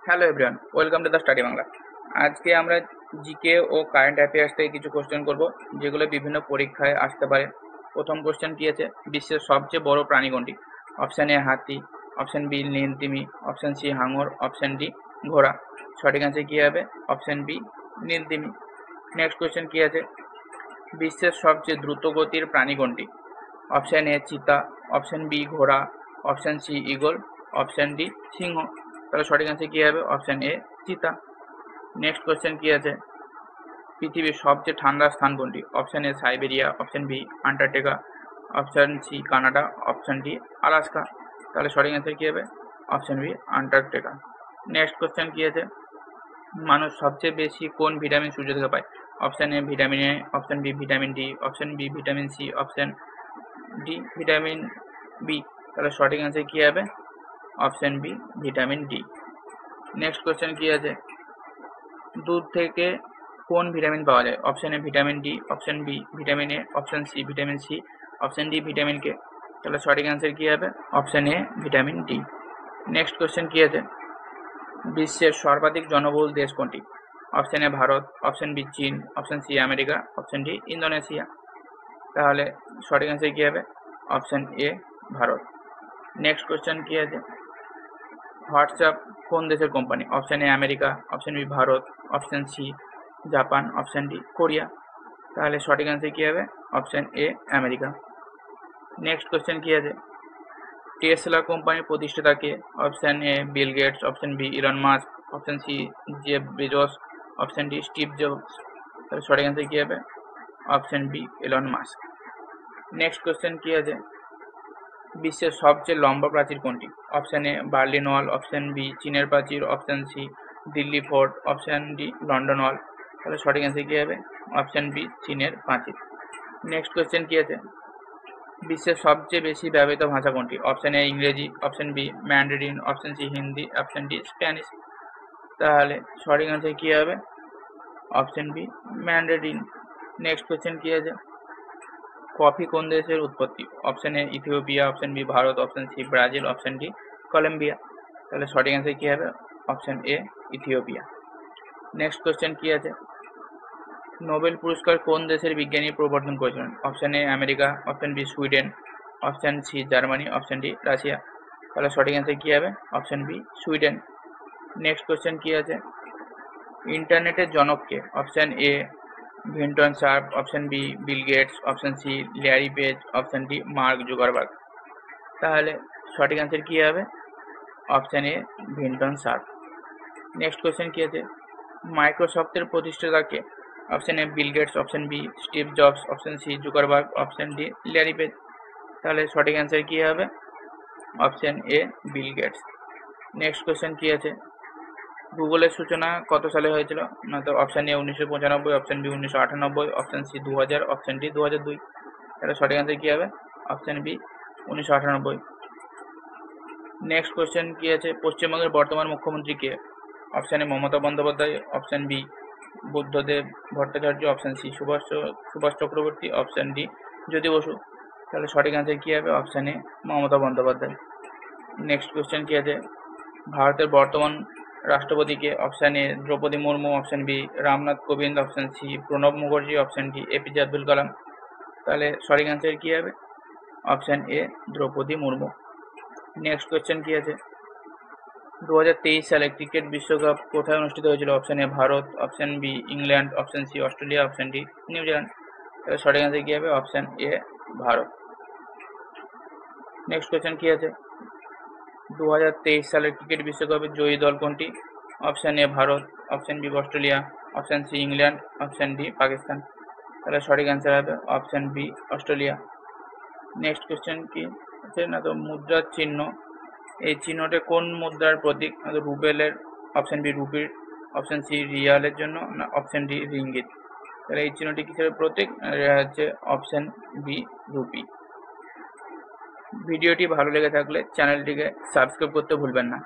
Hello everyone, welcome to the study Bangla. আজকে আমরা GK ও current affairs থেকে কিছু কোশ্চেন করব, যেগুলো বিভিন্ন পরীক্ষায় আসতে পারে। প্রথম কোশ্চেন কি আছে, বিশ্বের সবচেয়ে বড় প্রাণী কোনটি? অপশান এ হাতি, অপশান বি নীলতিমি, অপশান সি হাঙর, অপশান ডি ঘোড়া। সঠিক অ্যান্সার কি হবে? অপশান বি নীলতিমি। নেক্সট কোশ্চেন কি আছে, বিশ্বের সবচেয়ে দ্রুত গতির প্রাণী কোনটি? অপশান এ চিতা, অপশান বি ঘোড়া, option C eagle, option D সিংহ। তাহলে সঠিক অ্যান্সার কি হবে? অপশান এ চিতা। নেক্সট কোশ্চেন কি আছে, পৃথিবীর সবচেয়ে ঠান্ডা স্থান কোনটি? Option A Siberia, option B Antarctica, option C Canada, option D Alaska. তাহলে সঠিক অ্যান্সার কি হবে? Option B Antarctica. Next question কি আছে, মানুষ সবচেয়ে বেশি কোন ভিটামিন সূর্য থেকে পায়? Option A vitamin A, option B vitamin D, option B vitamin C, option D vitamin B. তাহলে সঠিক অ্যান্সার কি হবে? Option B vitamin D. Next question কি আছে, দুধ থেকে কোন ভিটামিন পাওয়া যায়? Option A vitamin D, option B vitamin A, option C vitamin C, option D vitamin K. তাহলে সঠিক অ্যান্সার কি হবে? Option A vitamin D. Next question কি আছে, বিশ্বের সর্বাধিক জনবহুল দেশ কোনটি? Option A Bharat, option B চীন, option C America, option D Indonesia. তাহলে সঠিক অ্যান্সার কি হবে? Option A Bharat. Next question কি আছে, হোয়াটসঅ্যাপ কোন দেশের কোম্পানি? Option A America, option B Bharat, option C Japan, option D Korea. তাহলে সঠিক অ্যান্সার কি হবে? Option A America. Next question কি আছে, টেসলা কোম্পানির প্রতিষ্ঠাতা কে? Option A Bill Gates, option B Elon Musk, option C Jeff Bezos, option D Steve Jobs. তাহলে সঠিক অ্যান্সার কি হবে? Option B Elon Musk. Next question কি আছে, বিশ্বের সবচেয়ে লম্বা প্রাচীর কোনটি? Option A Berlin wall, option B চীনের প্রাচীর, option C Delhi fort, option D London wall. তাহলে সঠিক অ্যান্সার কি হবে? অপশান বি চীনের প্রাচীর। নেক্সট কোশ্চেন কি আছে, বিশ্বের সবচেয়ে বেশি ব্যবহৃত ভাষা কোনটি? অপশান এ ইংরেজি, option B Mandarin, option C Hindi, option D Spanish. তাহলে সঠিক অ্যান্সার কি হবে? Option B Mandarin. Next question কি আছে, কফি কোন দেশের উৎপত্তি? Option A Ethiopia, option B Bharat, option C Brazil, option D Colombia. তাহলে সঠিক অ্যান্সার কি হবে? Option A Ethiopia. Next question কি আছে, নোবেল পুরস্কার কোন দেশের বিজ্ঞানী প্রবর্তন করেছিলেন? Option A America, option B Sweden, option C Germany, option D Russia. তাহলে সঠিক অ্যান্সার কি হবে? Option B Sweden. Next question কি আছে, ইন্টারনেটের জনক কে? Option A Vinton Sharp, option B Bill Gates, option C Larry Page, option D Mark Zuckerberg. তাহলে সঠিক অ্যান্সার কি হবে? Option A Vinton Sharp. Next question কি আছে, মাইক্রোসফটের প্রতিষ্ঠাতা কে? Option A Bill Gates, option B Steve Jobs, option C Zuckerberg, option D Larry Page. তাহলে সঠিক অ্যান্সার কি হবে? Option A Bill Gates. Next question কি আছে, গুগলের সূচনা কত সালে হয়েছিল? না তো option A 1995, option B 1998, option C 2000, option D 2002। তাহলে সঠিক অ্যান্সার কি হবে? Option B 1998। নেক্সট কোশ্চেন কি আছে, পশ্চিমবঙ্গের বর্তমান মুখ্যমন্ত্রী কে? Option A Mamata Bandyopadhyay, option B Buddhadeb Bhattacharya, option C Subhash Chakraborty, option D Jyoti Basu. তাহলে সঠিক অ্যান্সার কি হবে? Option A Mamata Bandyopadhyay. Next question কি আছে, ভারতের বর্তমান রাষ্ট্রপতি কে? Option A Droupadi Murmu, option B Ramnath Kovind, option C Pranab Mukherjee, option D APJ Abdul Kalam. তাহলে সঠিক অ্যান্সার কি হবে? Option A Droupadi Murmu. Next question কি আছে, 2023 সালে ক্রিকেট বিশ্বকাপ কোথায় অনুষ্ঠিত হয়েছিল? Option A Bharat, option B England, option C Australia, option D New Zealand. তাহলে সঠিক অ্যান্সার কি হবে? Option A Bharat. Next question কি আছে, 2023 সালের ক্রিকেট বিশ্বকাপের জয়ী দল কোনটি? Option A Bharat, option B Australia, option C England, option D Pakistan. তাহলে সঠিক অ্যান্সার হবে option B Australia. Next question কি আছে, না তো মুদ্রার চিহ্ন, এই চিহ্নটা কোন মুদ্রার প্রতীক? না তো রুবেলের, অপশান বি রুপির, অপশান সি রিয়ালের জন্য, না অপশান ডি রিঙ্গিত। তাহলে এই চিহ্নটি কিসের প্রতীক? এটা হচ্ছে অপশান বি রুপি। ভিডিওটি ভালো লেগে থাকলে চ্যানেলটিকে সাবস্ক্রাইব করতে ভুলবেন না।